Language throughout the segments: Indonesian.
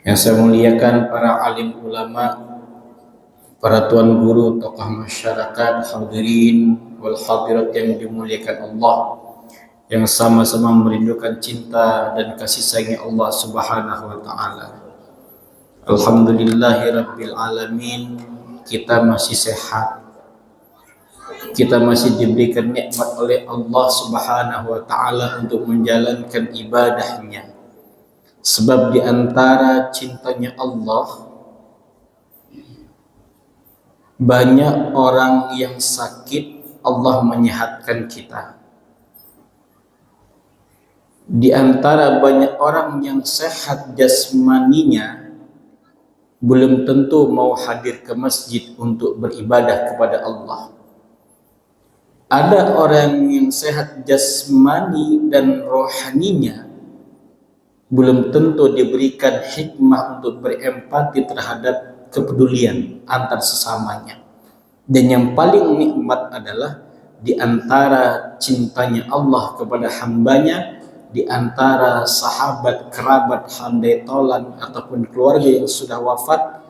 Yang saya muliakan para alim ulama, para tuan guru, tokoh masyarakat, hadirin wal hadirat yang dimuliakan Allah, yang sama-sama merindukan cinta dan kasih sayang Allah Subhanahu wa taala. Alhamdulillahirabbil alamin, kita masih sehat. Kita masih diberikan nikmat oleh Allah Subhanahu wa taala untuk menjalankan ibadahnya. Sebab di antara cintanya Allah, banyak orang yang sakit, Allah menyehatkan kita. Di antara banyak orang yang sehat jasmaninya, belum tentu mau hadir ke masjid untuk beribadah kepada Allah. Ada orang yang sehat jasmani dan rohaninya, belum tentu diberikan hikmah untuk berempati terhadap kepedulian antar sesamanya. Dan yang paling nikmat adalah di antara cintanya Allah kepada hambanya, di antara sahabat, kerabat, handai tolan ataupun keluarga yang sudah wafat,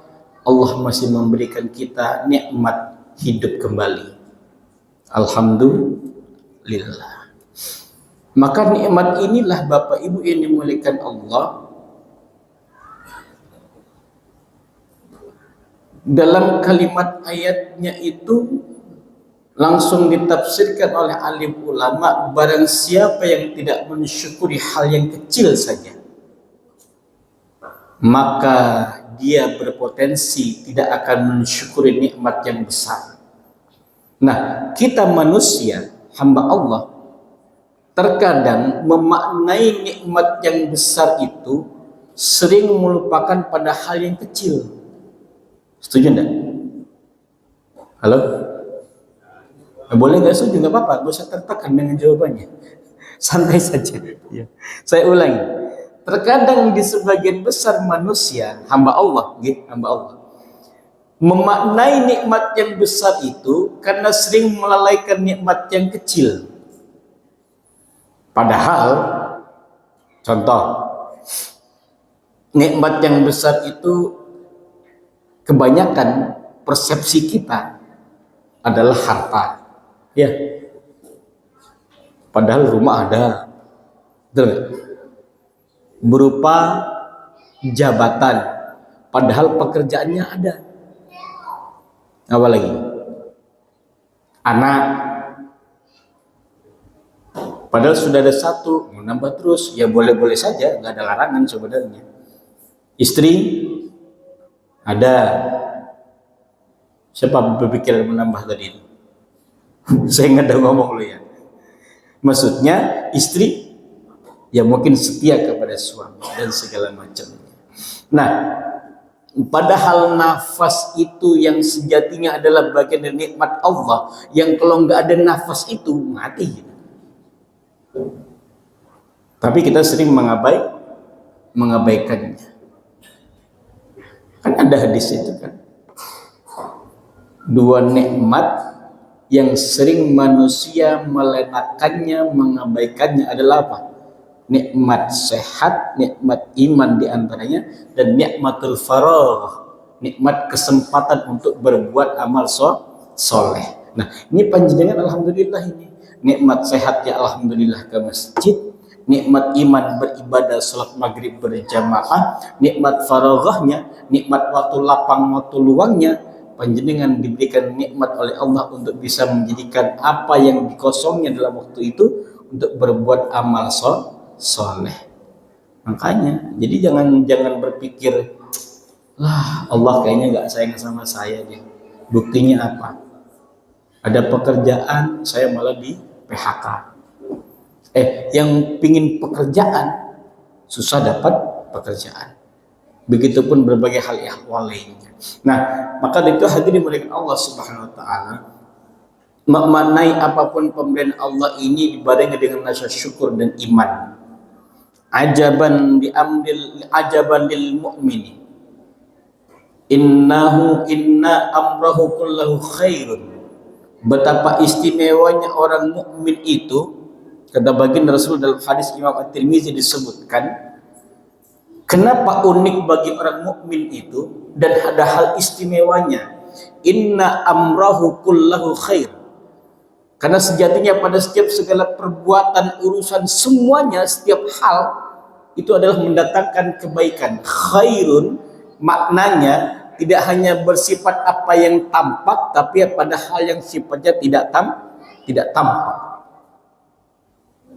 Allah masih memberikan kita nikmat hidup kembali. Alhamdulillah. Maka nikmat inilah Bapak Ibu yang dimuliakan Allah, dalam kalimat ayatnya itu langsung ditafsirkan oleh alim ulama, barang siapa yang tidak mensyukuri hal yang kecil saja, maka dia berpotensi tidak akan mensyukuri nikmat yang besar. Nah, kita manusia, hamba Allah, terkadang memaknai nikmat yang besar itu sering melupakan pada hal yang kecil. Setuju enggak? Halo? Boleh nggak setuju? Nggak apa-apa, gak usah tertekan dengan jawabannya. Santai saja. Ya. Saya ulangi. Terkadang di sebagian besar manusia, hamba Allah, hamba Allah, memaknai nikmat yang besar itu karena sering melalaikan nikmat yang kecil. Padahal, contoh, nikmat yang besar itu kebanyakan persepsi kita adalah harta. Ya. Padahal rumah ada. Betul. Berupa jabatan. Padahal pekerjaannya ada. Apa lagi? Anak. Padahal sudah ada satu, mau nambah terus, ya boleh-boleh saja, nggak ada larangan sebenarnya. Istri ada. Siapa berpikir menambah tadi itu? Saya nggak ada ngomong lo ya. Maksudnya istri ya mungkin setia kepada suami dan segala macamnya. Nah, padahal nafas itu yang sejatinya adalah bagian dari nikmat Allah, yang kalau nggak ada nafas itu mati. Tapi kita sering mengabaikannya. Kan ada hadis itu kan. Dua nikmat yang sering manusia melenakannya, mengabaikannya adalah apa? Nikmat sehat, nikmat iman diantaranya, dan nikmatul faragh, nikmat kesempatan untuk berbuat amal soleh. Nah, ini panjenengan alhamdulillah ini. Nikmat sehat ya alhamdulillah ke masjid, nikmat iman beribadah salat maghrib berjamaah, nikmat faraghahnya, nikmat waktu lapang, waktu luangnya, panjenengan diberikan nikmat oleh Allah untuk bisa menjadikan apa yang dikosongnya dalam waktu itu untuk berbuat amal soleh. Makanya, jadi jangan berpikir, lah Allah kayaknya nggak sayang sama saya deh. Buktinya apa? Ada pekerjaan, saya malah di PHK. Yang pingin pekerjaan susah dapat pekerjaan. Begitupun berbagai hal ihwal lainnya. Nah, maka itu hadirin dimuliakan Allah Subhanahu wa taala, memaknai apapun pemberian Allah ini dibarengi dengan rasa syukur dan iman. Ajaban lil mu'mini. Inna amrahu kullahu khairun. Betapa istimewanya orang mukmin itu, kata baginda Rasul dalam hadis Imam At-Tirmizi disebutkan, Kenapa unik bagi orang mukmin itu dan ada hal istimewanya? Inna amrahu kullahu khair. Karena sejatinya pada setiap segala perbuatan, urusan, semuanya, setiap hal itu adalah mendatangkan kebaikan. Khairun maknanya tidak hanya bersifat apa yang tampak, tapi pada hal yang sifatnya tidak tampak.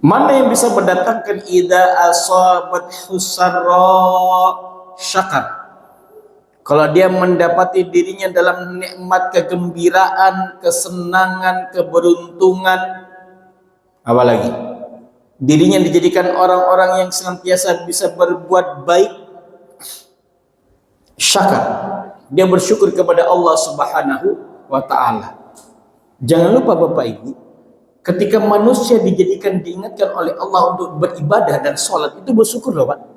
Mana yang bisa mendatangkan idza asabat husarra syakar. Kalau dia mendapati dirinya dalam nikmat, kegembiraan, kesenangan, keberuntungan, apalagi dirinya dijadikan orang-orang yang senantiasa bisa berbuat baik, syakar, dia bersyukur kepada Allah Subhanahu wa taala. Jangan lupa Bapak Ibu, ketika manusia diingatkan oleh Allah untuk beribadah dan sholat, itu bersyukur loh Pak.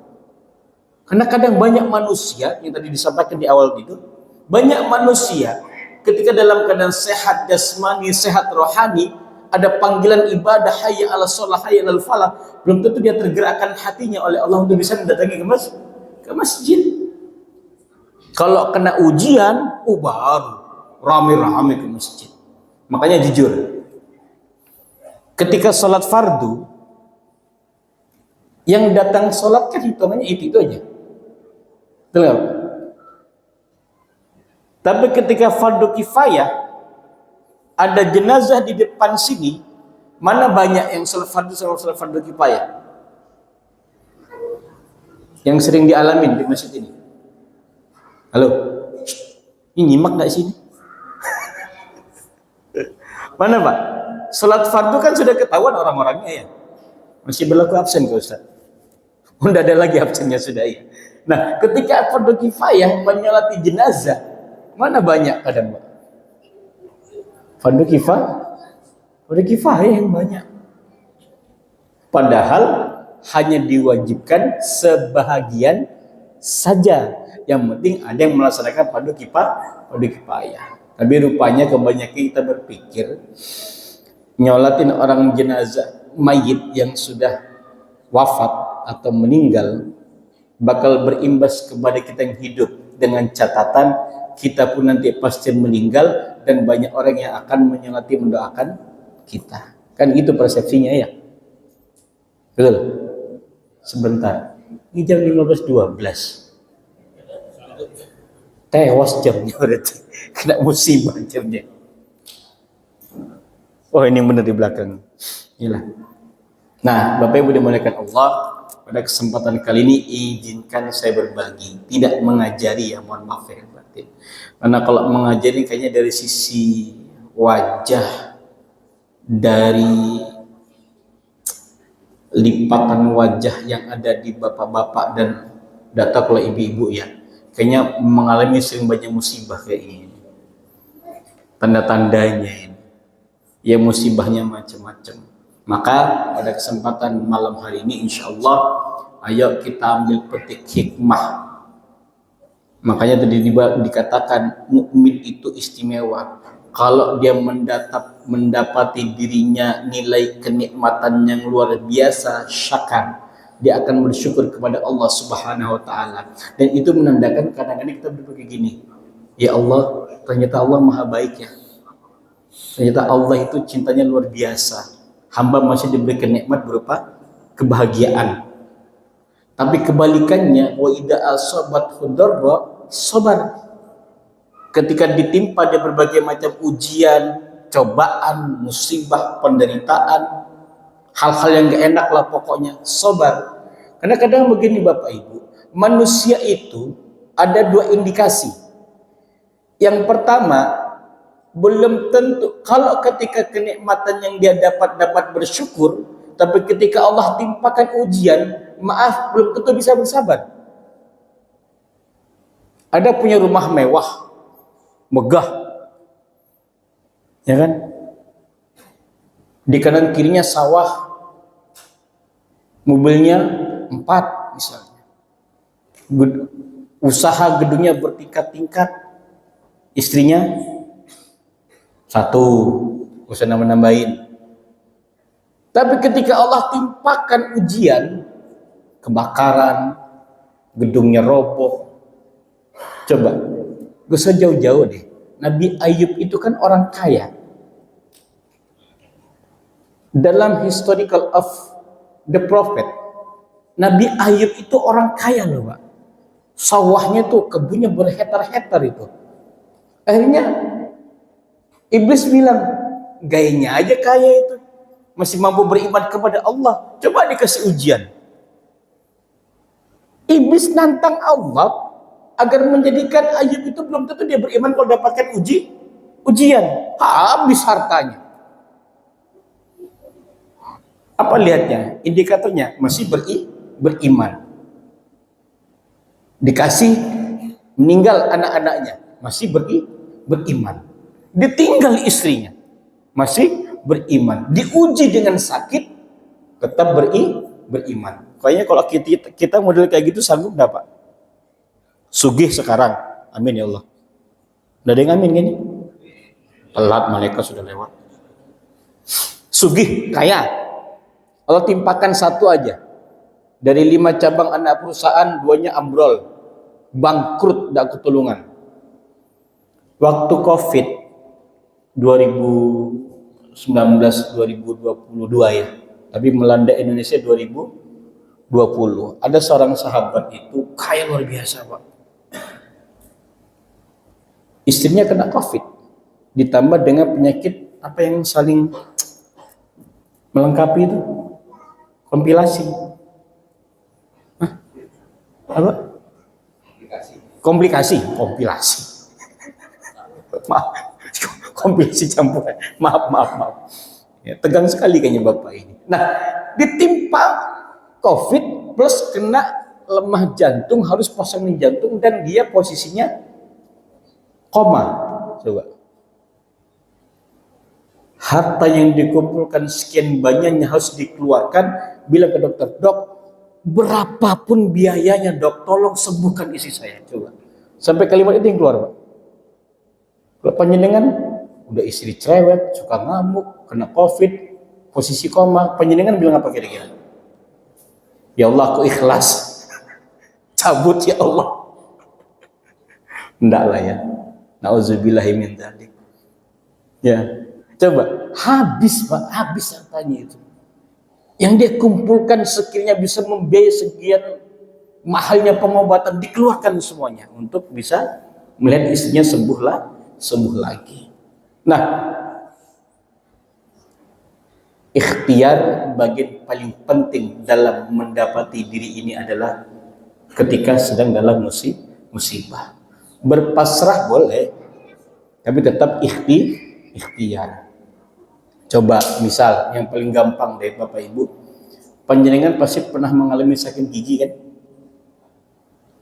Karena kadang banyak manusia, yang tadi disampaikan di awal itu, banyak manusia ketika dalam keadaan sehat jasmani, sehat rohani, ada panggilan ibadah, hayya ala sholah, hayya ala falah, belum tentu dia tergerakkan hatinya oleh Allah untuk bisa mendatangi ke masjid. Kalau kena ujian, baru rame-rame ke masjid. Makanya jujur, ketika sholat fardu, yang datang sholat kan hitungannya itu aja. Betul. Tapi ketika fardu kifayah, ada jenazah di depan sini, mana banyak yang sholat fardu kifayah? Yang sering dialamin di masjid ini. Halo, ini nyimak nggak sini? Mana Pak? Sholat fardu kan sudah ketahuan orang-orangnya ya. Masih berlaku absen ke Ustaz? Udah ada lagi absennya sudah ya. Nah, ketika fardu kifayah menyolati jenazah, mana banyak kadang Pak? Fardu kifayah yang banyak. Padahal hanya diwajibkan sebahagian saja. Yang penting ada yang melaksanakan fardu kifayah. Tapi rupanya kebanyakan kita berpikir nyolatin orang jenazah mayit yang sudah wafat atau meninggal bakal berimbas kepada kita yang hidup, dengan catatan kita pun nanti pasti meninggal dan banyak orang yang akan menyolati, mendoakan kita. Kan itu persepsinya ya. Betul. Sebentar. Ini jam 15.12. Tewas jamnya berarti. Kena musibah jamnya. Oh ini benar di belakang. Inilah. Nah, Bapak Ibu dimuliakan Allah, pada kesempatan kali ini izinkan saya berbagi, tidak mengajari ya, mohon maaf ya batin. Karena kalau mengajari kayaknya dari sisi wajah, dari lipatan wajah yang ada di bapak-bapak dan data kalau ibu-ibu ya, kayaknya mengalami sering banyak musibah kayak ini. Tanda-tandanya ini, ya musibahnya macam-macam. Maka pada kesempatan malam hari ini insya Allah, ayo kita ambil petik hikmah. Makanya tadi dikatakan mukmin itu istimewa. Kalau dia mendapati dirinya nilai kenikmatan yang luar biasa, syakar, dia akan bersyukur kepada Allah Subhanahu wa taala. Dan itu menandakan kadang-kadang kita berpikir gini, ya Allah, ternyata Allah maha baik ya. Ternyata Allah itu cintanya luar biasa. Hamba masih diberikan nikmat berupa kebahagiaan. Tapi kebalikannya, wa idza asabat hudarra sabar. Ketika ditimpa dia berbagai macam ujian, cobaan, musibah, penderitaan, hal-hal yang gak enak lah pokoknya, sabar. Karena kadang begini Bapak Ibu, manusia itu ada dua indikasi. Yang pertama, belum tentu kalau ketika kenikmatan yang dia dapat bersyukur, tapi ketika Allah timpakan ujian, maaf, belum tentu bisa bersabar. Ada punya rumah mewah, megah, ya kan? Di kanan kirinya sawah, mobilnya 4 misalnya, usaha gedungnya bertingkat-tingkat, istrinya 1, usah nambah-nambahin. Tapi ketika Allah timpakan ujian, kebakaran, gedungnya roboh. Coba, gak usah jauh-jauh deh. Nabi Ayub itu kan orang kaya. Dalam historical of the prophet, Nabi Ayub itu orang kaya loh Pak. Sawahnya tuh, kebunnya berhektar-hektar itu. Akhirnya iblis bilang, gayanya aja kaya itu, masih mampu beriman kepada Allah. Coba dikasih ujian. Iblis nantang Allah agar menjadikan Ayub itu belum tentu dia beriman kalau dapatkan ujian. Habis hartanya. Apa lihatnya? Indikatornya masih beriman. Dikasih meninggal anak-anaknya, masih beriman. Ditinggal istrinya, masih beriman. Diuji dengan sakit, tetap beriman. Kayaknya kalau kita model kayak gitu sanggup enggak, Pak? Sugih sekarang. Amin ya Allah. Udah ada yang amin gini? Telat, malaikat sudah lewat. Sugih, kaya. Allah timpakan satu aja. Dari 5 cabang anak perusahaan, 2-nya ambrol. Bangkrut, tidak ketulungan. Waktu COVID 2019-2022 ya. Tapi melanda Indonesia 2020. Ada seorang sahabat itu kaya luar biasa, Pak. Istrinya kena COVID. Ditambah dengan penyakit apa yang saling melengkapi itu? Kompilasi. Hah? Apa? Komplikasi. Maaf. Kompilasi campuran. Maaf. Ya, tegang sekali kayaknya Bapak ini. Nah, ditimpa COVID plus kena lemah jantung, harus pasangin jantung, dan dia posisinya koma. Coba. Harta yang dikumpulkan sekian banyaknya harus dikeluarkan. Bilang ke dokter, dok, berapapun biayanya dok, tolong sembuhkan istri saya. Coba. Sampai kalimat itu yang keluar, Pak. Kalau panjenengan udah istri cerewet, suka ngamuk, kena COVID, posisi koma, panjenengan bilang apa kira-kira? Ya Allah, aku ikhlas. Cabut ya Allah. Enggak lah ya. Nauzubillahi min dzalik. Ya. Coba, habis Pak, habis hartanya itu. Yang dia kumpulkan sekiranya bisa membiayai sekian mahalnya pengobatan, dikeluarkan semuanya untuk bisa melihat istrinya sembuh lagi. Nah, ikhtiar bagian paling penting dalam mendapati diri ini adalah ketika sedang dalam musibah. Berpasrah boleh, tapi tetap ikhtiar. Coba misal yang paling gampang deh Bapak Ibu, panjenengan pasti pernah mengalami sakit gigi kan?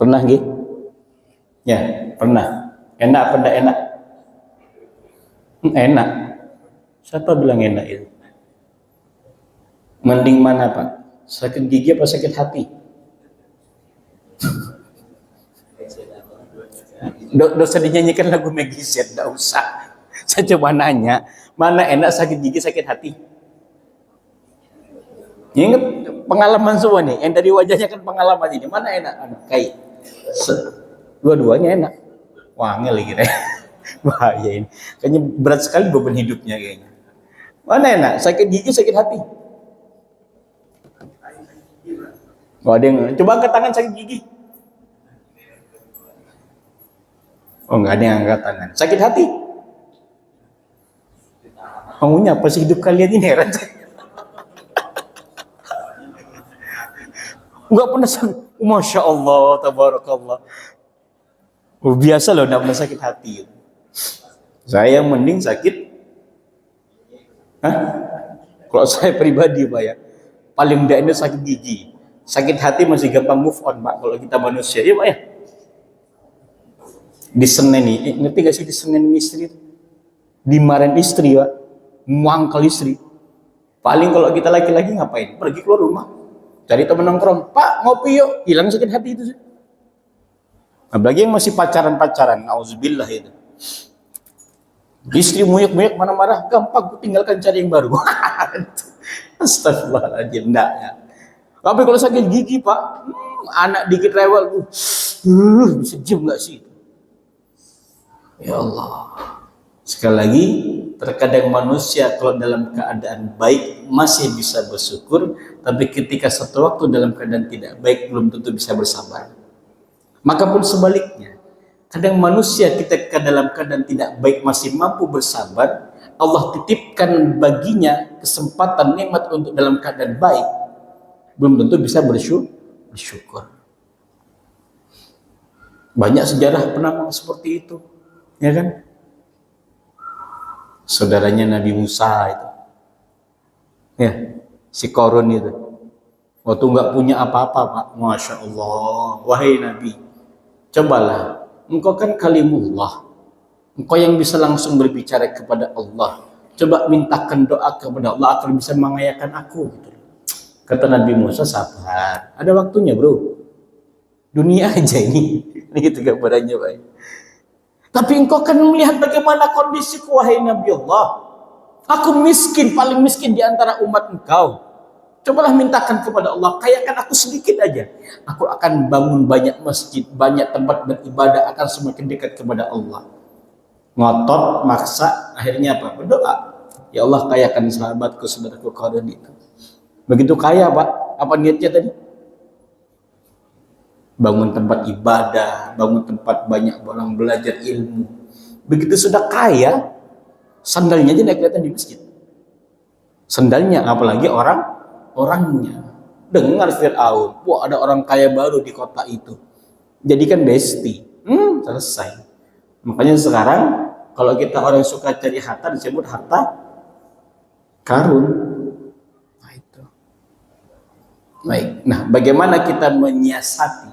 Pernah gitu? Ya, pernah. Enak apa enggak enak? Enak. Siapa bilang enak itu? Mending mana Pak? Sakit gigi apa sakit hati? Dosa dinyanyikan lagu Meggy Z, enggak usah. Saya coba nanya, mana enak sakit gigi, sakit hati? Ingat pengalaman semua nih, yang dari wajahnya kan pengalaman ini. Mana enak? Kayak dua-duanya enak. Wah, lagi deh. Bahaya ini. Kayaknya berat sekali beban hidupnya kayaknya. Mana enak? Sakit gigi, sakit hati? Oh, ada yang coba angkat tangan sakit gigi. Oh, enggak ada yang angkat tangan. Sakit hati? Maunya apa sih hidup kalian ini, heran saya. Enggak pernah sakit. Masya Allah, tabarakallah. Biasa loh, enggak pernah sakit hati. Saya mending sakit. Hah? Kalau saya pribadi Pak ya, paling enggak ini sakit gigi. Sakit hati masih gampang move on Pak, kalau kita manusia. Iya Pak ya. Diseneni, ngerti gak sih diseneni istri? Dimarahin istri Pak, mangkal istri. Paling kalau kita laki-laki ngapain? Pergi keluar rumah, cari teman nongkrong. Pak, ngopi yuk, hilang sakit hati itu sih. Apalagi yang masih pacaran-pacaran, nauzubillah itu. Istri muyuk-muyuk mana marah, gampang ku tinggalkan, cari yang baru. Astagfirullahaladzim, enggak ya. Tapi kalau sakit gigi Pak, anak dikit rewel, sejam nggak sih? Ya Allah. Sekali lagi, terkadang manusia kalau dalam keadaan baik masih bisa bersyukur, tapi ketika satu waktu dalam keadaan tidak baik belum tentu bisa bersabar. Maka pun sebaliknya, kadang manusia ketika dalam keadaan tidak baik masih mampu bersabar, Allah titipkan baginya kesempatan nikmat untuk dalam keadaan baik, belum tentu bisa bersyukur. Banyak sejarah penambang seperti itu, ya kan? Saudaranya Nabi Musa itu, ya, si Korun itu, waktu nggak punya apa-apa, Pak, Masya Allah, wahai Nabi, cobalah, engkau kan kalimullah, engkau yang bisa langsung berbicara kepada Allah, coba mintakan doa kepada Allah agar bisa mengayakan aku, gitu. Kata Nabi Musa, sabar, ada waktunya bro, dunia aja ini gitu gambarannya, Pak. Tapi engkau kan melihat bagaimana kondisiku, wahai Nabi Allah. Aku miskin, paling miskin di antara umat engkau. Cobalah mintakan kepada Allah, kayakan aku sedikit aja. Aku akan bangun banyak masjid, banyak tempat beribadah, akan semakin dekat kepada Allah. Ngotot, maksa, akhirnya apa? Berdoa. Ya Allah, kayakan sahabatku, saudaraku Qarun itu. Begitu kaya, Pak. Apa niatnya tadi? Bangun tempat ibadah, bangun tempat banyak orang belajar ilmu. Begitu sudah kaya, sandalnya aja tidak kelihatan di masjid. Sandalnya, apalagi orangnya. Dengar Fir'aun, wah ada orang kaya baru di kota itu. Jadikan besti, selesai. Makanya sekarang kalau kita orang suka cari harta disebut harta karun. Nah itu. Baik. Nah, bagaimana kita menyiasati,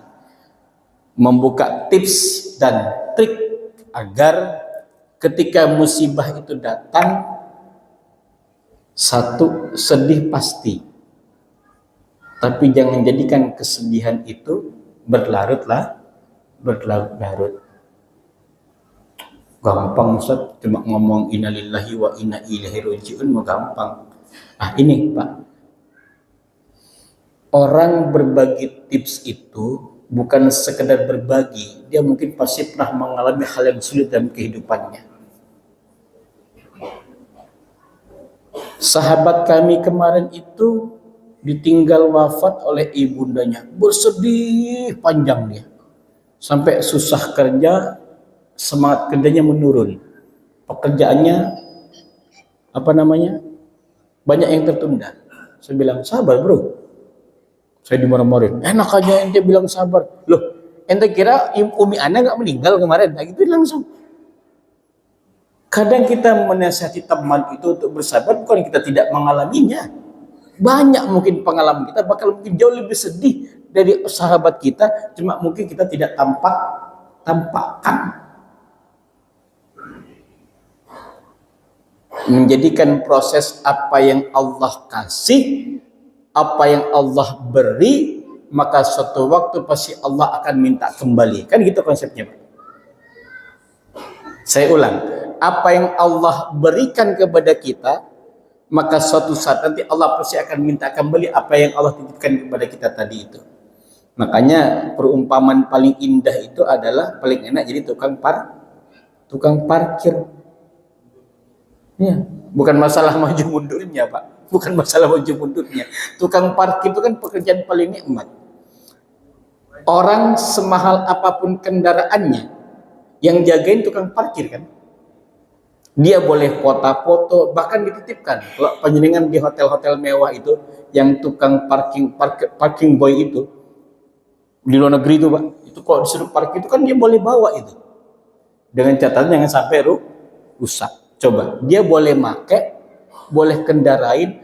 membuka tips dan trik agar ketika musibah itu datang, satu, sedih pasti, tapi jangan jadikan kesedihan itu berlarut-larut. Gampang Ustaz, cuma ngomong innalillahi wa inna ilaihi raji'un mah gampang. Ah ini Pak, orang berbagi tips itu bukan sekedar berbagi, dia mungkin pasti pernah mengalami hal yang sulit dalam kehidupannya. Sahabat kami kemarin itu ditinggal wafat oleh ibundanya, bersedih panjang dia, sampai susah kerja, semangat kerjanya menurun, pekerjaannya banyak yang tertunda. Saya bilang sabar bro, saya dimarah-marahin, enak aja ente bilang sabar, loh ente kira umi ana nggak meninggal kemarin? Nah gitu langsung. Kadang kita menasihati teman itu untuk bersabar, bukan kita tidak mengalaminya. Banyak mungkin pengalaman kita bakal mungkin jauh lebih sedih dari sahabat kita, cuma mungkin kita tidak tampakkan. Menjadikan proses apa yang Allah kasih, apa yang Allah beri, maka suatu waktu pasti Allah akan minta kembali. Kan gitu konsepnya, Pak. Saya ulang, apa yang Allah berikan kepada kita, maka suatu saat nanti Allah pasti akan minta kembali apa yang Allah titipkan kepada kita tadi itu. Makanya perumpamaan paling indah itu adalah paling enak jadi tukang parkir. Ya, bukan masalah maju mundurnya, Pak. Bukan masalah maju mundurnya. Tukang parkir itu kan pekerjaan paling nikmat. Orang semahal apapun kendaraannya, yang jagain tukang parkir kan. Dia boleh foto-foto, bahkan dititipkan. Kalau penjenengan di hotel-hotel mewah itu, yang tukang parking boy itu, di luar negeri itu, Pak, itu kalau disuruh parkir itu kan dia boleh bawa itu. Dengan catatan jangan sampai rusak. Coba, dia boleh make, boleh kendarain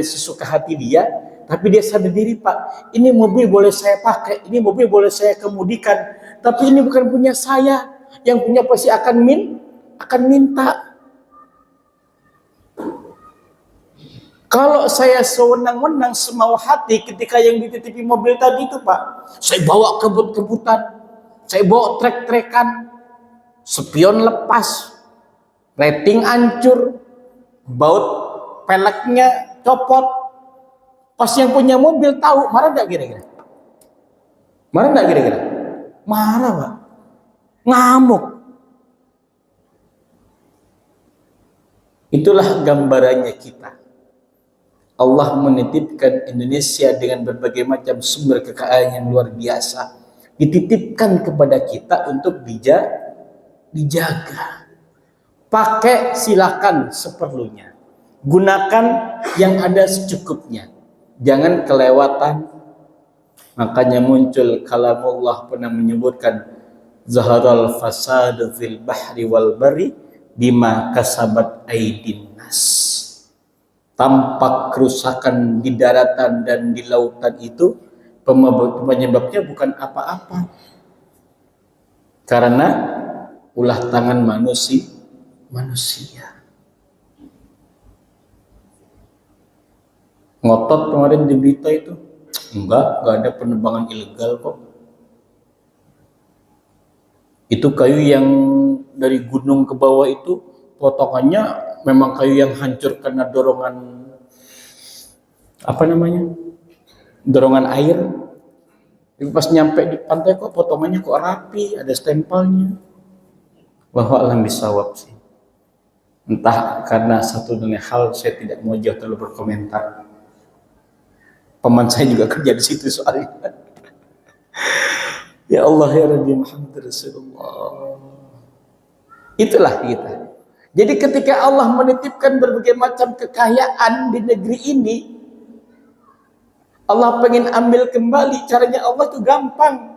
sesuka hati dia, tapi dia sadar diri, Pak, ini mobil boleh saya pakai, ini mobil boleh saya kemudikan, tapi ini bukan punya saya, yang punya pasti akan minta. Kalau saya sewenang-wenang semau hati ketika yang dititipi mobil tadi itu, Pak, saya bawa kebut-kebutan, saya bawa trek-trekan, spion lepas, rating hancur, baut peleknya copot. Pas yang punya mobil tahu, marah gak kira-kira? Marah enggak kira-kira? Marah, Pak. Ngamuk. Itulah gambarannya kita. Allah menitipkan Indonesia dengan berbagai macam sumber kekayaan yang luar biasa. Dititipkan kepada kita untuk dijaga. Pakai silakan seperlunya. Gunakan yang ada secukupnya. Jangan kelewatan. Makanya muncul kalamullah pernah menyebutkan zaharal fasadu fil bahri wal bari bima kasabat aidin nas. Tampak kerusakan di daratan dan di lautan itu penyebabnya bukan apa-apa, karena ulah tangan manusia. Ngotot kemarin di berita itu, enggak ada penerbangan ilegal kok. Itu kayu yang dari gunung ke bawah itu potongannya memang kayu yang hancur karena dorongan dorongan air. Tapi pas nyampe di pantai kok potongannya kok rapi, ada stempelnya. Wallahu a'lam bishawab sih. Entah karena satu dan hal saya tidak mau jauh terlalu berkomentar. Paman saya juga kerja di situ soalnya. Ya Allah ya Rabbi Muhammad Rasulullah. Itulah kita. Jadi ketika Allah menitipkan berbagai macam kekayaan di negeri ini, Allah pengen ambil kembali, caranya Allah tuh gampang.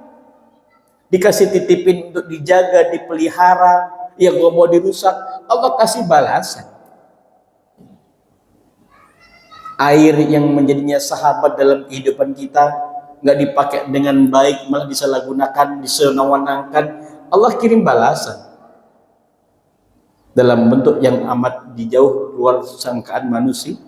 Dikasih titipin untuk dijaga, dipelihara, yang gak mau dirusak, Allah kasih balasan. Air yang menjadinya sahabat dalam kehidupan kita, nggak dipakai dengan baik, malah disalahgunakan, disewenang-wenangkan, Allah kirim balasan dalam bentuk yang amat dijauh luar sangkaan manusia.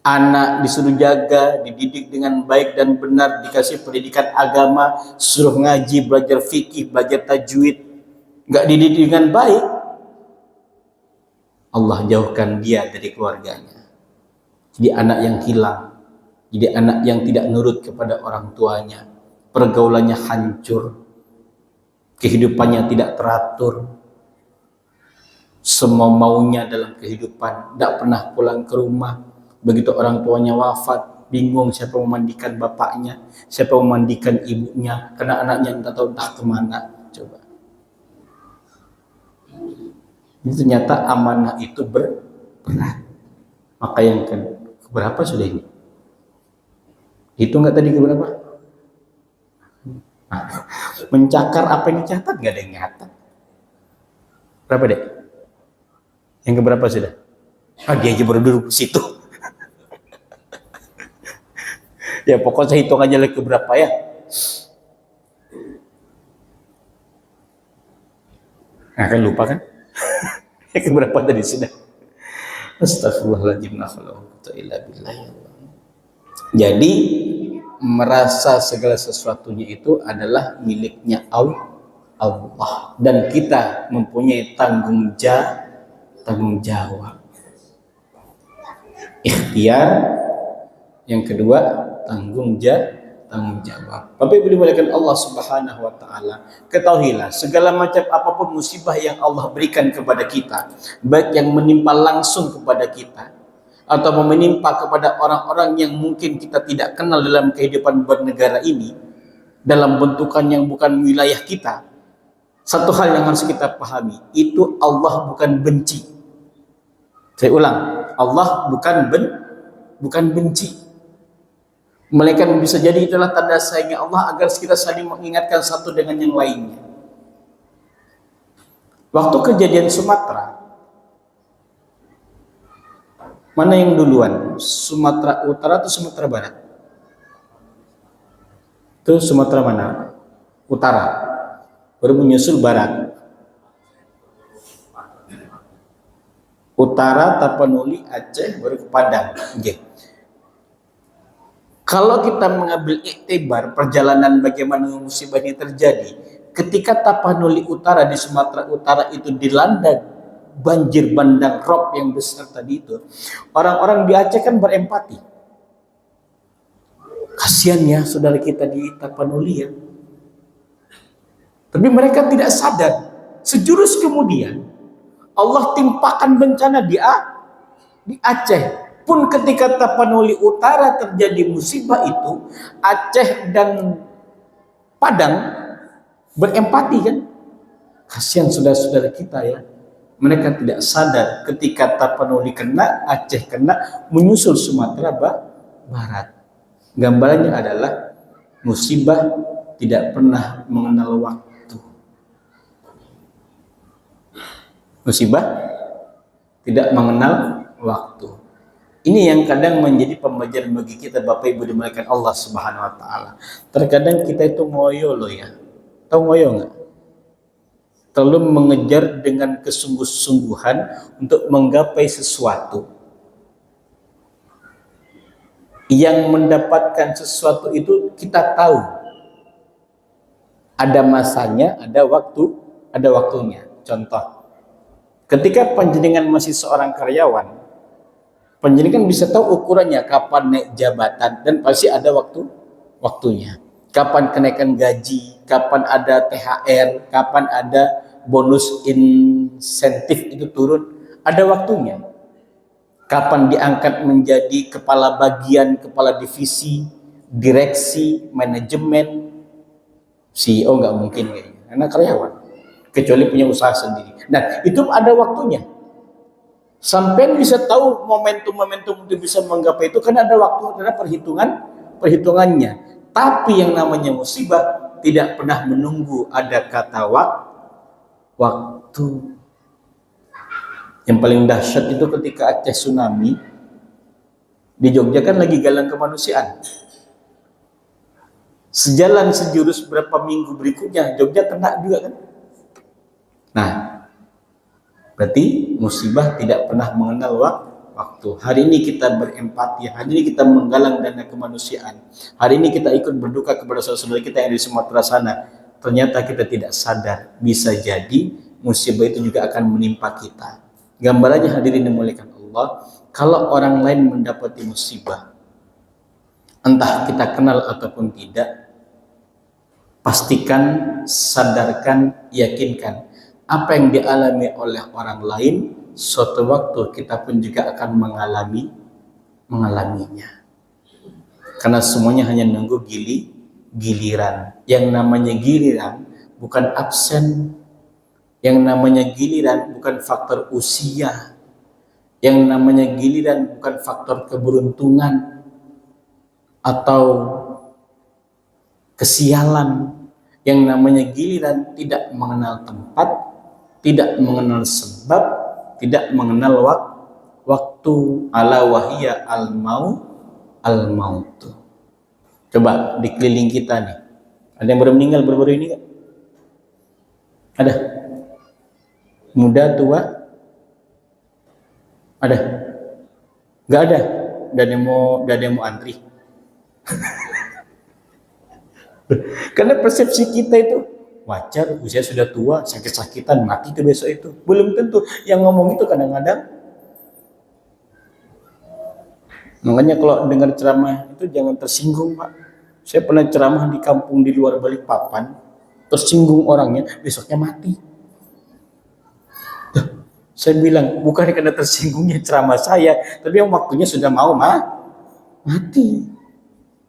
Anak disuruh jaga, dididik dengan baik dan benar, dikasih pendidikan agama, suruh ngaji, belajar fikih, belajar tajwid, nggak dididik dengan baik, Allah jauhkan dia dari keluarganya. Jadi anak yang hilang, jadi anak yang tidak nurut kepada orang tuanya, pergaulannya hancur, kehidupannya tidak teratur, semua maunya dalam kehidupan, tidak pernah pulang ke rumah. Begitu orang tuanya wafat, bingung siapa memandikan bapaknya, siapa memandikan ibunya, karena anaknya entah tahu entah kemana. Coba. Ini ternyata amanah itu berat. Maka yang keberapa sudah ini? Hitung nggak tadi keberapa? Mencakar apa yang dicatat, nggak ada yang nyatat. Berapa deh? Yang keberapa sudah? Dia aja baru duduk di situ. Ya pokoknya saya hitung aja lagi keberapa ya. Nah kan lupa kan? Yang keberapa tadi sudah? Astagfirullahaladzim. Jadi merasa segala sesuatunya itu adalah miliknya Allah, dan kita mempunyai tanggung jawab. Ikhtiar, yang kedua tanggung jawab. Bapak Ibu dimuliakan Allah Subhanahu wa taala, ketahuilah segala macam apapun musibah yang Allah berikan kepada kita, baik yang menimpa langsung kepada kita atau menimpa kepada orang-orang yang mungkin kita tidak kenal dalam kehidupan bernegara ini, dalam bentukan yang bukan wilayah kita, satu hal yang harus kita pahami, itu Allah bukan benci. Saya ulang, Allah bukan benci. Melainkan bisa jadi itulah tanda sayangnya Allah agar kita saling mengingatkan satu dengan yang lainnya. Waktu kejadian Sumatera, mana yang duluan? Sumatera Utara atau Sumatera Barat? Itu Sumatera mana? Utara. Baru menyusul Barat. Utara, Tapanuli, Aceh, baru ke Padang. Okay. Kalau kita mengambil iktibar perjalanan bagaimana musibah ini terjadi, ketika Tapanuli Utara di Sumatera Utara itu dilanda banjir bandang rob yang besar tadi itu, orang-orang di Aceh kan berempati. Kasihan ya saudara kita di Tapanuli ya. Tapi mereka tidak sadar. Sejurus kemudian Allah timpakan bencana di Aceh. Pun ketika Tapanuli Utara terjadi musibah itu, Aceh dan Padang berempati kan. Kasihan saudara-saudara kita ya. Mereka tidak sadar ketika Tapanuli kena, Aceh kena, menyusul Sumatera Barat. Gambarannya adalah musibah tidak pernah mengenal waktu. Musibah tidak mengenal waktu. Ini yang kadang menjadi pembelajaran bagi kita Bapak Ibu dimuliakan Allah Subhanahu wa taala. Terkadang kita itu ngoyo loh ya. Tahu ngoyo enggak? Terlalu mengejar dengan kesungguh-sungguhan untuk menggapai sesuatu. Yang mendapatkan sesuatu itu kita tahu. Ada masanya, ada waktunya. Contoh, ketika panjenengan masih seorang karyawan, panjenengan bisa tahu ukurannya kapan naik jabatan dan pasti ada waktunya. Kapan kenaikan gaji, kapan ada THR, kapan ada bonus insentif itu turun, ada waktunya. Kapan diangkat menjadi kepala bagian, kepala divisi, direksi, manajemen, CEO nggak mungkin kayaknya, karena karyawan, kecuali punya usaha sendiri. Nah, itu ada waktunya. Sampai bisa tahu momentum-momentum itu bisa menggapai itu karena ada waktu, ada perhitungannya. Tapi yang namanya musibah tidak pernah menunggu ada kata waktu. Yang paling dahsyat itu ketika Aceh tsunami, di Jogja kan lagi galang kemanusiaan. Sejalan sejurus berapa minggu berikutnya, Jogja kena juga kan. Nah, berarti musibah tidak pernah mengenal waktu. Hari ini kita berempati, hari ini kita menggalang dana kemanusiaan, hari ini kita ikut berduka kepada saudara-saudara kita yang di Sumatera sana. Ternyata kita tidak sadar, bisa jadi musibah itu juga akan menimpa kita. Gambarannya hadirin dimuliakan Allah, kalau orang lain mendapati musibah, entah kita kenal ataupun tidak, pastikan, sadarkan, yakinkan apa yang dialami oleh orang lain, suatu waktu kita pun juga akan mengalaminya. Karena semuanya hanya nunggu giliran. Yang namanya giliran bukan absen. Yang namanya giliran bukan faktor usia. Yang namanya giliran bukan faktor keberuntungan atau kesialan. Yang namanya giliran tidak mengenal tempat, tidak mengenal sebab, tidak mengenal waktu. Ala wahiyya al-maut. Coba di keliling kita nih, ada yang baru meninggal baru-baru ini kan? Ada? Muda, tua? Ada? Gak ada? Dan yang mau antri. Karena persepsi kita itu wajar, usia sudah tua, sakit-sakitan, mati itu besok itu. Belum tentu. Yang ngomong itu kadang-kadang. Makanya kalau dengar ceramah itu jangan tersinggung, Pak. Saya pernah ceramah di kampung di luar Balikpapan, tersinggung orangnya, besoknya mati. Saya bilang, bukan karena tersinggungnya ceramah saya, tapi yang waktunya sudah mau mati.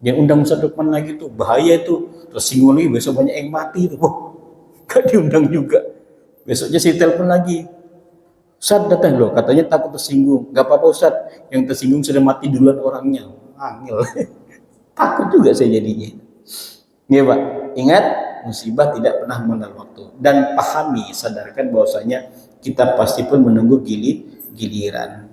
Yang undang Ustaz Lukman lagi tuh, bahaya itu. Tersinggung lagi, besok banyak yang mati. Wah, gak diundang juga. Besoknya saya telepon lagi. Ustaz datang loh, katanya takut tersinggung. Gak apa-apa Ustaz, yang tersinggung sudah mati duluan orangnya. Angel. Takut juga saya jadinya. Ya Pak, ingat, musibah tidak pernah mengenal waktu. Dan pahami, sadarkan bahwasanya kita pasti pun menunggu giliran.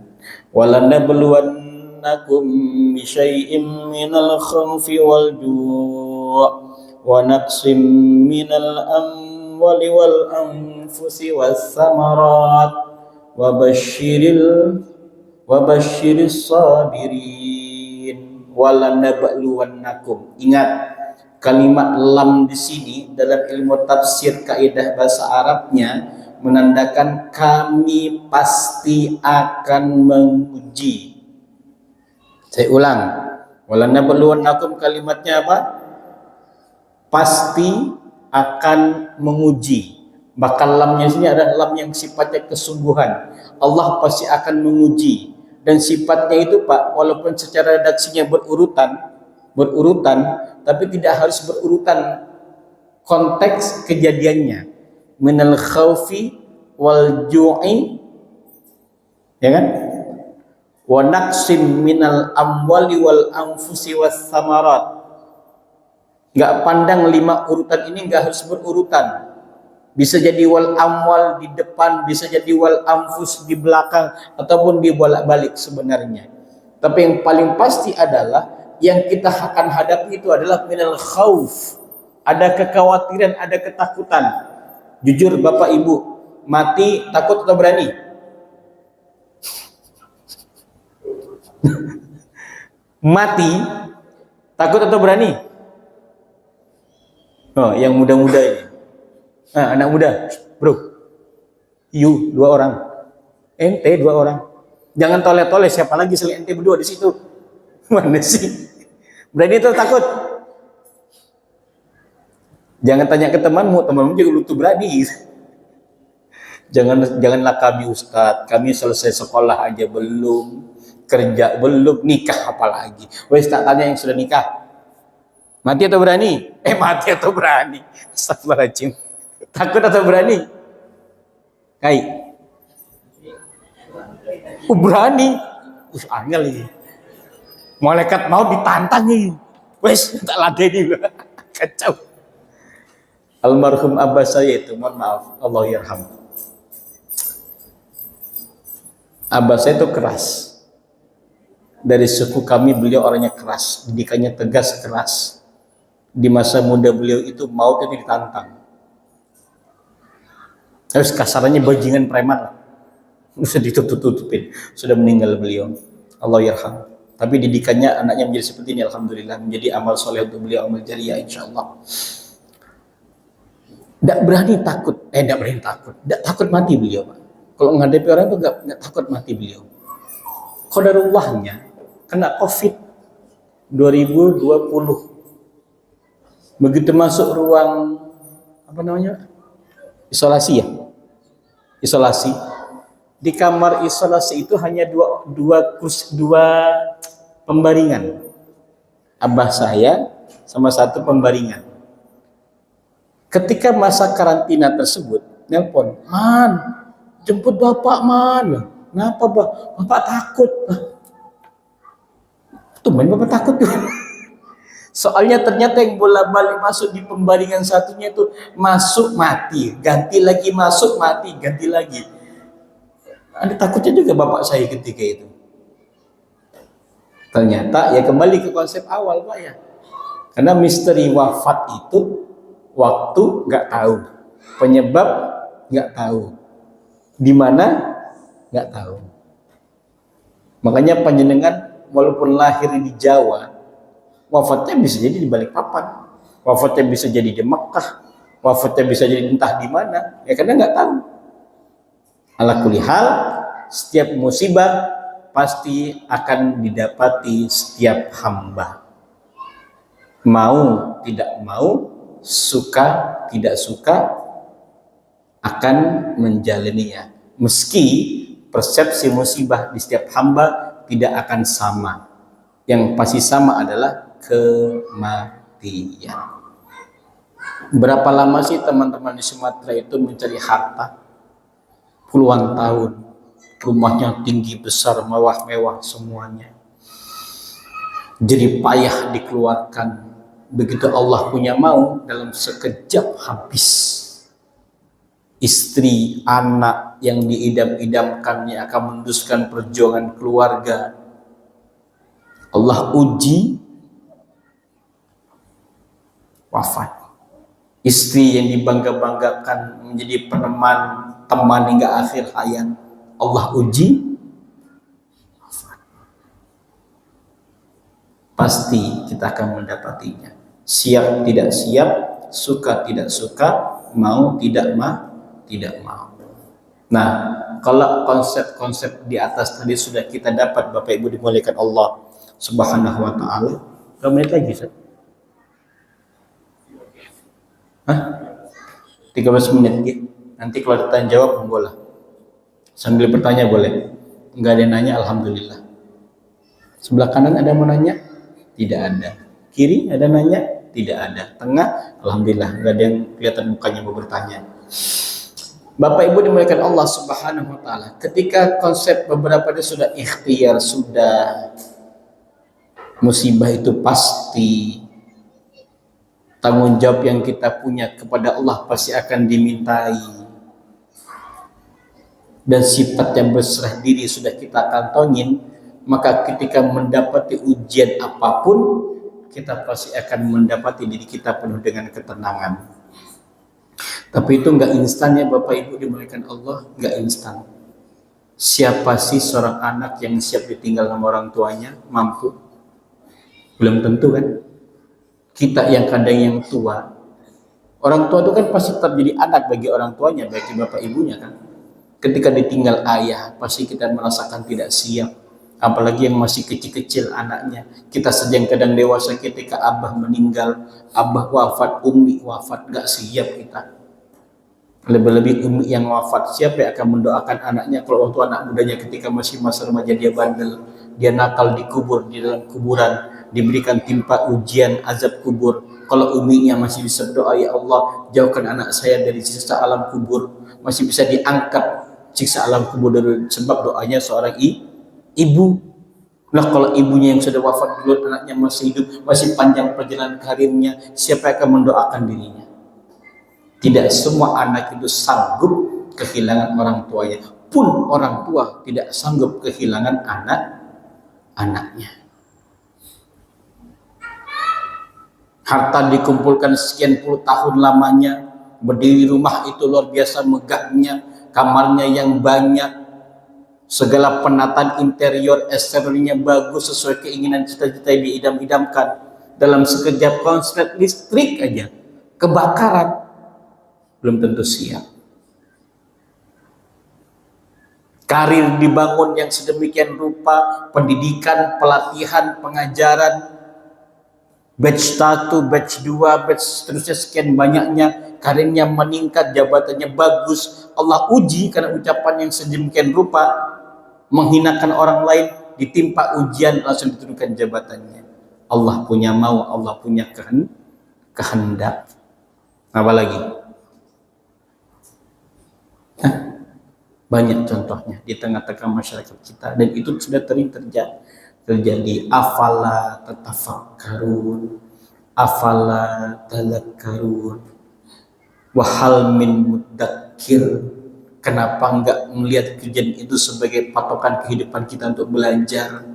Walanabluwannakum bisyai'im minal khawfi wal ju' wa naqsim minal amwali wal anfusi was samarat wa basyiris sabirin. Walanabluwannakum. Ingat, kalimat lam di sini dalam ilmu tafsir kaidah bahasa Arabnya menandakan kami pasti akan menguji. Saya ulang, Walanabluwannakum kalimatnya apa? Pasti akan menguji. Maka lamnya sini adalah lam yang sifatnya kesungguhan. Allah pasti akan menguji. Dan sifatnya itu Pak, walaupun secara redaksinya berurutan, tapi tidak harus berurutan konteks kejadiannya. Minal khaufi wal ju'i, ya kan? Wa naqsim minal amwali wal anfusi was samarat. Nggak pandang 5 urutan ini nggak harus berurutan. Bisa jadi wal amwal di depan, bisa jadi wal anfus di belakang, ataupun dibolak-balik sebenarnya. Tapi yang paling pasti adalah yang kita akan hadapi itu adalah minal khauf. Ada kekhawatiran, ada ketakutan. Jujur Bapak Ibu, mati takut atau berani? Mati takut atau berani? Oh, yang muda-muda ini. Nah, anak muda, bro. You 2 orang. Ente 2 orang. Jangan toleh-toleh, siapa lagi selain ente berdua di situ? Mana sih? Berani atau takut? Jangan tanya ke temanmu juga lu tuh berani. Janganlah kami Ustadz, kami selesai sekolah aja belum, kerja belum, nikah apalagi. Wes tak tanya yang sudah nikah. Mati atau berani? Mati atau berani? Astagfirullahaladzim. Takut atau berani? Kai. Berani. Angel ini. Malaikat mau ditantang nih. Wes tak ladeni. Kacau. Almarhum abah saya itu, mohon maaf, Allah yarham. Abah saya itu keras. Dari suku kami beliau orangnya keras, didikannya tegas, keras. Di masa muda beliau itu maut itu ditantang. Terus kasarannya bajingan preman lah. Sudah ditutup-tutupin. Sudah meninggal beliau. Allah yarham. Tapi didikannya anaknya menjadi seperti ini, alhamdulillah. Menjadi amal soleh untuk beliau, amal jariah insyaallah. Tidak berani takut. Tidak berani takut. Tidak takut mati beliau, Pak. Kalau menghadapi orang itu nggak takut mati beliau. Qadarullahnya kena COVID 2020. Begitu masuk ruang isolasi ya, isolasi. Di kamar isolasi itu hanya dua pembaringan. Abah saya sama 1 pembaringan. Ketika masa karantina tersebut, nelpon, Man, jemput bapak, Man. Kenapa, Bah? Bapak takut. Tumben bapak takut tuh. Soalnya ternyata yang bolak-balik masuk di pembaringan satunya itu masuk mati, ganti lagi, masuk mati, ganti lagi. Ada takutnya juga bapak saya ketika itu. Ternyata ya kembali ke konsep awal Pak ya. Karena misteri wafat itu waktu nggak tahu, penyebab nggak tahu, di mana nggak tahu. Makanya panjenengan walaupun lahir di Jawa, wafatnya bisa jadi di Balikpapan, wafatnya bisa jadi di Mekah, wafatnya bisa jadi entah di mana, ya karena nggak tahu. Ala kulli hal, setiap musibah pasti akan didapati setiap hamba. Mau tidak mau, suka tidak suka, akan menjalaninya. Meski persepsi musibah di setiap hamba tidak akan sama. Yang pasti sama adalah kematian. Berapa lama sih teman-teman di Sumatera itu mencari harta? Puluhan tahun. Rumahnya tinggi besar, mewah-mewah semuanya. Jadi payah dikeluarkan. Begitu Allah punya mau, dalam sekejap habis. Istri, anak yang diidam-idamkannya akan meneruskan perjuangan keluarga. Allah uji, wafat. Istri yang dibangga-banggakan menjadi peneman, teman hingga akhir hayat, Allah uji, wafat. Pasti kita akan mendapatinya. Siap tidak siap, suka tidak suka, mau tidak mau. Nah, kalau konsep-konsep di atas tadi sudah kita dapat, Bapak Ibu dimuliakan Allah, Subhanahu wa taala. Berapa menit lagi, Ustaz? Hah? 13 menit gitu. Nanti kalau ditanya jawab boleh. Sambil bertanya boleh. Enggak ada yang nanya, alhamdulillah. Sebelah kanan ada mau nanya? Tidak ada. Kiri ada nanya? Tidak ada. Tengah? Alhamdulillah, enggak ada yang kelihatan mukanya mau bertanya. Bapak Ibu dimuliakan Allah Subhanahu wa taala. Ketika konsep beberapa itu sudah ikhtiar, sudah musibah itu pasti, tanggung jawab yang kita punya kepada Allah pasti akan dimintai, dan sifat yang berserah diri sudah kita kantongin, maka ketika mendapati ujian apapun, kita pasti akan mendapati diri kita penuh dengan ketenangan. Tapi itu nggak instan ya Bapak Ibu dimuliakan Allah, nggak instan. Siapa sih seorang anak yang siap ditinggal sama orang tuanya? Mampu? Belum tentu kan? Kita yang kadang yang tua, orang tua itu kan pasti tetap jadi anak bagi orang tuanya, bagi bapak ibunya kan. Ketika ditinggal ayah, pasti kita merasakan tidak siap. Apalagi yang masih kecil-kecil anaknya. Kita saja yang kadang dewasa ketika abah meninggal, abah wafat, umi wafat, gak siap kita. Lebih-lebih umi yang wafat, siapa yang akan mendoakan anaknya kalau waktu anak mudanya ketika masih masa remaja dia bandel, dia nakal, dikubur di dalam kuburan, diberikan timpa ujian azab kubur. Kalau uminya masih bisa berdoa, ya Allah jauhkan anak saya dari siksa alam kubur, masih bisa diangkat siksa alam kubur dari sebab doanya seorang ibu. Nah kalau ibunya yang sudah wafat dulu, anaknya masih hidup, masih panjang perjalanan karirnya, siapa yang akan mendoakan dirinya? Tidak semua anak itu sanggup kehilangan orang tuanya. Pun orang tua tidak sanggup kehilangan anak-anaknya. Harta dikumpulkan sekian puluh tahun lamanya, berdiri rumah itu luar biasa megahnya, kamarnya yang banyak, segala penataan interior eksteriornya bagus sesuai keinginan cita-cita yang diidam-idamkan. Dalam sekejap konslet listrik aja kebakaran, belum tentu siap. Karir dibangun yang sedemikian rupa, pendidikan, pelatihan, pengajaran, batch 1, batch 2, batch seterusnya sekian banyaknya, karirnya meningkat, jabatannya bagus, Allah uji karena ucapan yang sedemikian rupa, menghinakan orang lain, ditimpa ujian, langsung diturunkan jabatannya. Allah punya mau, Allah punya kehendak. Apa lagi? Banyak contohnya di tengah-tengah masyarakat kita, dan itu sudah terjadi. Afala tatafakkarun, afala tadhakkarun, wahal min mudzakir. Kenapa enggak melihat kejadian itu sebagai patokan kehidupan kita untuk belajar?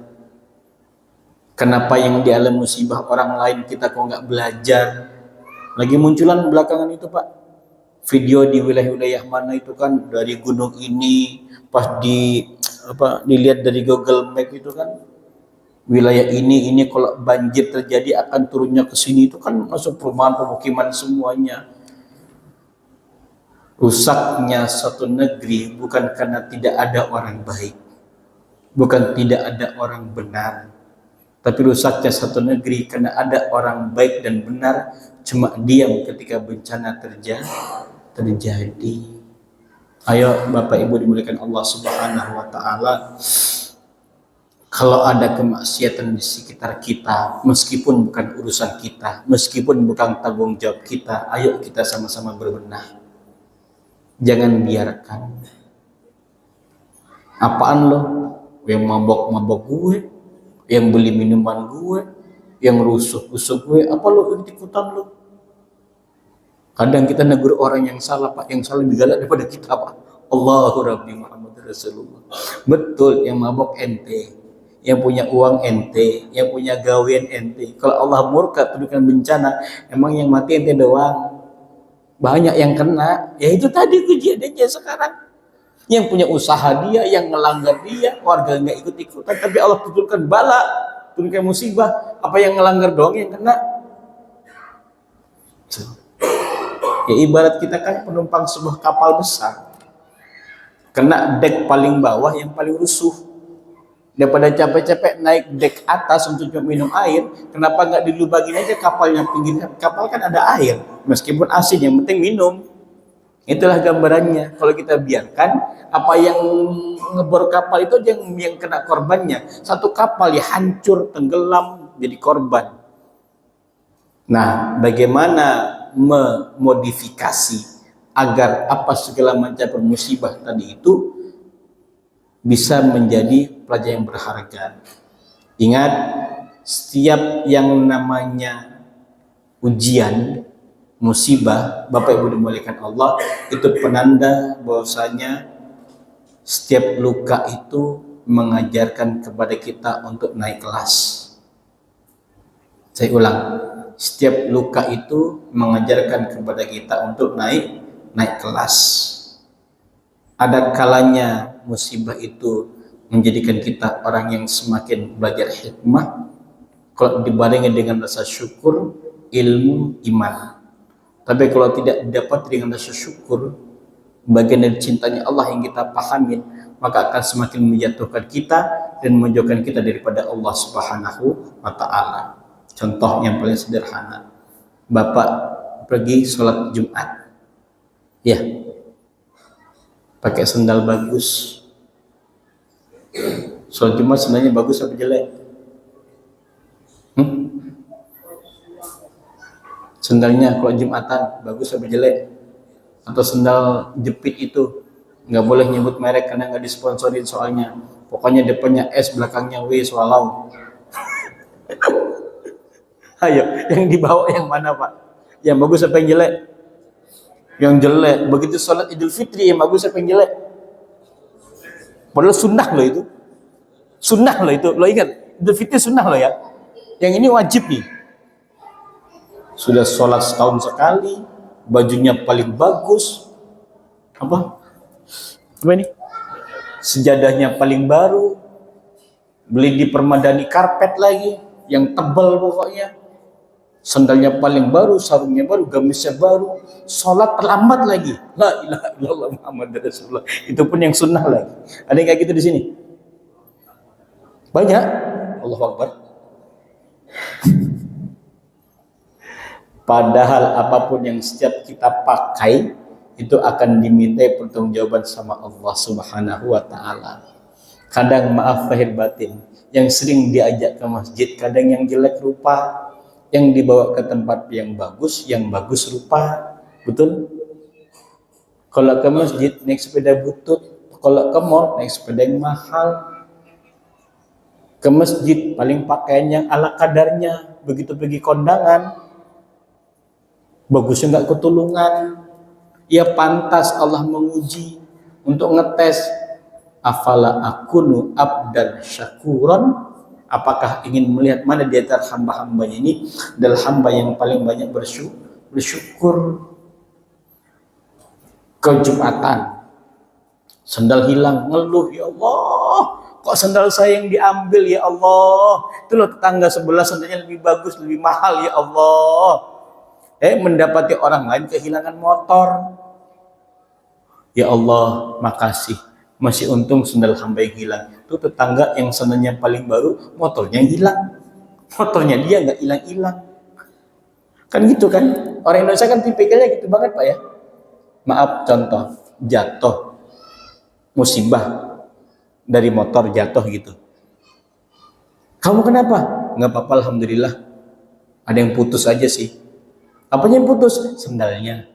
Kenapa yang dialami musibah orang lain kita kok enggak belajar? Lagi munculan belakangan itu Pak, video di wilayah-wilayah mana itu kan, dari gunung ini pas dilihat dari Google Map itu kan, wilayah ini kalau banjir terjadi akan turunnya ke sini, itu kan masuk perumahan pemukiman semuanya. Rusaknya suatu negeri bukan karena tidak ada orang baik, bukan tidak ada orang benar, tapi rusaknya satu negeri karena ada orang baik dan benar cuma diam ketika bencana terjadi. Ayo Bapak Ibu dimuliakan Allah Subhanahu wa taala, kalau ada kemaksiatan di sekitar kita, meskipun bukan urusan kita, meskipun bukan tanggung jawab kita, ayo kita sama-sama berbenah. Jangan biarkan. Apaan lo? Yang mabok-mabok gue, yang beli minuman gue, yang rusuh-rusuh gue, apa lo ikut-ikutan lo? Kadang kita negur orang yang salah Pak, yang salah lebih galak daripada kita Pak. Allahu Rabbi Muhammad Rasulullah. Betul, yang mabok ente, yang punya uang ente, yang punya gawean ente. Kalau Allah murka turunkan bencana, emang yang mati ente doang? Banyak yang kena. Ya itu tadi kejadiannya sekarang. Yang punya usaha dia, yang melanggar dia, warga nggak ikut-ikutan, tapi Allah turunkan bala, turunkan musibah. Apa yang melanggar doang yang kena? Ya ibarat kita kan penumpang sebuah kapal besar, kena dek paling bawah yang paling rusuh, Daripada capek-capek naik dek atas untuk minum air, kenapa nggak dilubangin aja kapalnya, pinggir kapal kan ada air, meskipun asin, yang penting minum. Itulah gambarannya. Kalau kita biarkan apa yang ngebor kapal itu yang kena korbannya. Satu kapal ya hancur, tenggelam, jadi korban. Nah, bagaimana memodifikasi agar apa segala macam musibah tadi itu bisa menjadi pelajaran yang berharga. Ingat, setiap yang namanya ujian, musibah, Bapak Ibu dimuliakan Allah, itu penanda bahwasanya setiap luka itu mengajarkan kepada kita untuk naik kelas. Saya ulang, setiap luka itu mengajarkan kepada kita untuk naik kelas. Ada kalanya musibah itu menjadikan kita orang yang semakin belajar hikmah kalau dibarengi dengan rasa syukur, ilmu, iman. Tapi kalau tidak didapat dengan rasa syukur, bagian dari cintanya Allah yang kita pahamin, maka akan semakin menjatuhkan kita dan menjauhkan kita daripada Allah Subhanahu wa Ta'ala. Contoh yang paling sederhana, Bapak pergi sholat Jumat, ya, pakai sendal bagus. Sholat Jumat sendalnya bagus apa jelek? Sendalnya kalau Jumatan bagus apa jelek? Atau sendal jepit itu, nggak boleh nyebut merek karena nggak disponsorin soalnya. Pokoknya depannya S, belakangnya W, swallow. Ayo, yang dibawa yang mana Pak? Yang bagus apa yang jelek? Yang jelek. Begitu sholat Idul Fitri, yang bagus apa yang jelek? Padahal sunnah loh itu. Sunnah loh itu. Lo ingat, Idul Fitri sunnah loh ya. Yang ini wajib nih. Sudah sholat setahun sekali, bajunya paling bagus. Apa ini? Sejadahnya paling baru. Beli di Permadani karpet lagi, yang tebal pokoknya. Sandalnya paling baru, sarungnya baru, gamisnya baru, sholat terlambat lagi. La ilaha illallah Muhammad Rasulullah. Itu pun yang sunnah lagi. Ada yang kayak gitu di sini? Banyak. Allahu Akbar. Padahal apapun yang setiap kita pakai itu akan dimintai pertanggungjawaban sama Allah Subhanahu wa Ta'ala. Kadang maaf lahir batin, yang sering diajak ke masjid, kadang yang jelek rupa, yang dibawa ke tempat yang bagus rupa. Betul? Kalau ke masjid naik sepeda butut, kalau ke mall naik sepeda yang mahal. Ke masjid paling pakaian yang ala kadarnya, begitu pergi kondangan bagusnya nggak ketulungan. Ya pantas Allah menguji untuk ngetes, afala akunu abdan syakuran, apakah ingin melihat mana di antara hamba-hambanya ini adalah hamba yang paling banyak bersyukur. Ke Jumatan, sandal hilang, ngeluh, ya Allah, kok sandal saya yang diambil ya Allah, itu loh tetangga sebelah sandalnya lebih bagus, lebih mahal ya Allah. Mendapati orang lain kehilangan motor, ya Allah makasih, masih untung sandal hamba yang hilang. Itu tetangga yang sandalnya paling baru, motornya hilang, motornya dia nggak hilang-hilang. Kan gitu kan, orang Indonesia kan tipikalnya gitu banget Pak ya. Maaf, contoh jatuh, musibah dari motor jatuh gitu, kamu kenapa? Nggak apa-apa alhamdulillah, ada yang putus aja sih. Apanya yang putus? Sendalnya.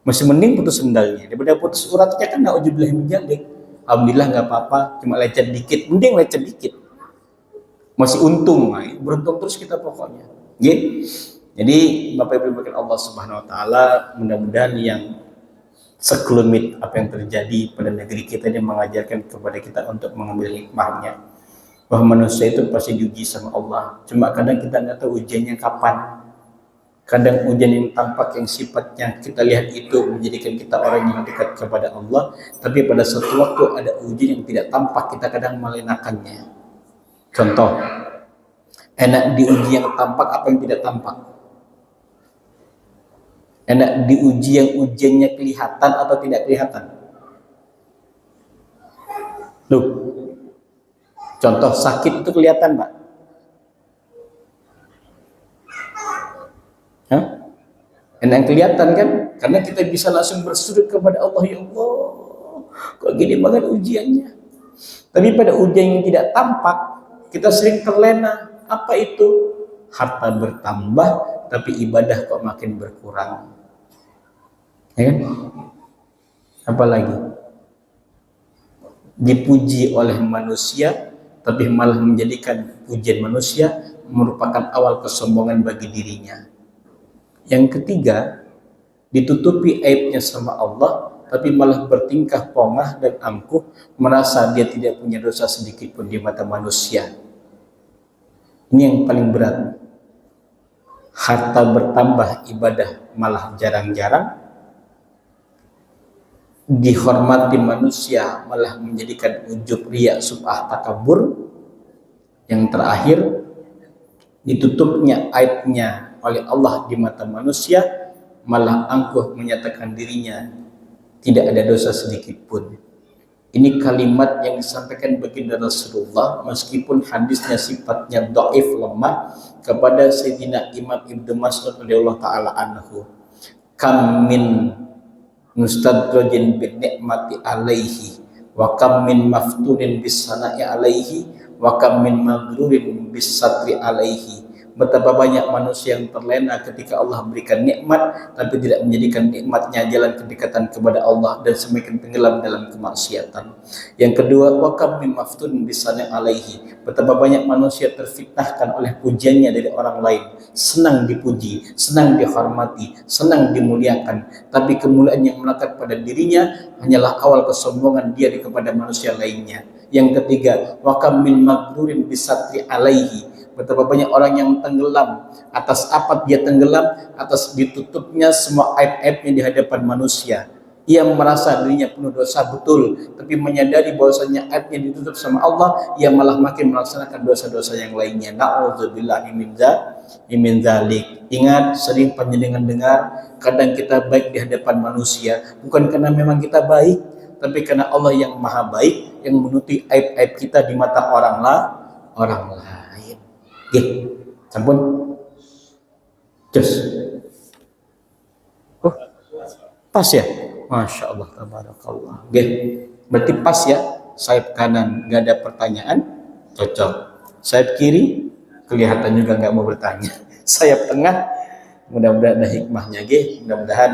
Masih mending putus sendalnya daripada putus uratnya, kan na'udzubillah min dzalik. Alhamdulillah nggak apa-apa, cuma lecet dikit, mending lecet dikit, masih untung. Beruntung terus kita pokoknya, gitu. Jadi Bapak Ibu berkat Allah Subhanahu wa Ta'ala, mudah-mudahan yang sekelumit apa yang terjadi pada negeri kita ini mengajarkan kepada kita untuk mengambil hikmahnya, bahwa manusia itu pasti diuji sama Allah. Cuma kadang kita nggak tahu ujiannya kapan. Kadang ujian yang tampak, yang sifatnya kita lihat itu menjadikan kita orang yang dekat kepada Allah, tapi pada suatu waktu ada ujian yang tidak tampak, kita kadang melenakannya. Contoh, enak diuji yang tampak apa yang tidak tampak? Enak diuji yang ujiannya kelihatan atau tidak kelihatan? Loh, Contoh sakit itu kelihatan, Pak. Hah? Yang kelihatan kan? Karena kita bisa langsung bersujud kepada Allah, ya Allah, kok gini banget ujiannya. Tapi pada ujian yang tidak tampak, kita sering terlena. Apa itu? Harta bertambah, tapi ibadah kok makin berkurang. Ya kan? Apalagi dipuji oleh manusia, tapi malah menjadikan pujian manusia merupakan awal kesombongan bagi dirinya. Yang ketiga, ditutupi aibnya sama Allah, tapi malah bertingkah pongah dan angkuh, merasa dia tidak punya dosa sedikit pun di mata manusia. Ini yang paling berat. Harta bertambah, ibadah malah jarang-jarang. Dihormati manusia malah menjadikan ujub, riya, sub'ah, takabur. Yang terakhir, ditutupnya aibnya oleh Allah di mata manusia, malah angkuh menyatakan dirinya tidak ada dosa sedikit pun. Ini kalimat yang disampaikan baginda Rasulullah, meskipun hadisnya sifatnya dhaif, lemah, kepada Sayyidina Imam Ibnu Mas'ud radhiyallahu taala anhu. Kam min mustadrajin bin ni'mati alaihi wa kam min maftunin bis sana'i alaihi wa kam min maghrurin bis satri alaihi. Betapa banyak manusia yang terlena ketika Allah berikan nikmat, tapi tidak menjadikan nikmatnya jalan kedekatan kepada Allah dan semakin tenggelam dalam kemaksiatan. Yang kedua, wa kam min maftun bisani alaihi. Betapa banyak manusia terfitnahkan oleh pujiannya dari orang lain, senang dipuji, senang dihormati, senang dimuliakan, tapi kemuliaan yang melekat pada dirinya hanyalah awal kesombongan dia kepada manusia lainnya. Yang ketiga, wa kam min maghrurin bisatri alaihi. Betapa banyak orang yang tenggelam. Atas apa dia tenggelam? Atas ditutupnya semua aib-aibnya di hadapan manusia. Ia merasa dirinya penuh dosa, betul, tapi menyadari bahwasanya aibnya ditutup sama Allah, ia malah makin melaksanakan dosa-dosa yang lainnya. Na'udzubillahi min dzalik. Ingat, sering panjenengan dengar, kadang kita baik di hadapan manusia bukan karena memang kita baik, tapi karena Allah yang maha baik yang menutupi aib-aib kita di mata orang lain. Oke, sampun. Just. Oh, pas ya? Masya Allah, tabarakallah. Oke, berarti pas ya. Sayap kanan nggak ada pertanyaan, cocok. Sayap kiri kelihatan juga nggak mau bertanya. Sayap tengah, mudah-mudahan ada hikmahnya. Mudah-mudahan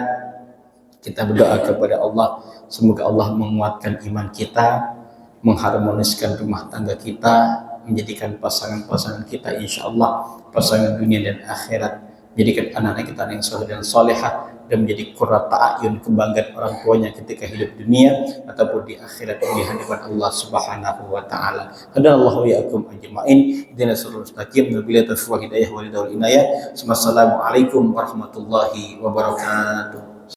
kita berdoa kepada Allah, semoga Allah menguatkan iman kita, mengharmoniskan rumah tangga kita, menjadikan pasangan-pasangan kita insya Allah pasangan dunia dan akhirat, menjadikan anak-anak kita yang soleh dan solehah, dan menjadi qurrata a'yun, kebanggaan orang tuanya ketika hidup dunia ataupun di akhirat di hadapan Allah Subhanahu wa taala. Hadallahu wa iyyakum ajmain. Ihdinas siratal mustaqim. Wabillahi taufiq wal hidayah wal inayah. Wassalamu alaikum warahmatullahi wabarakatuh.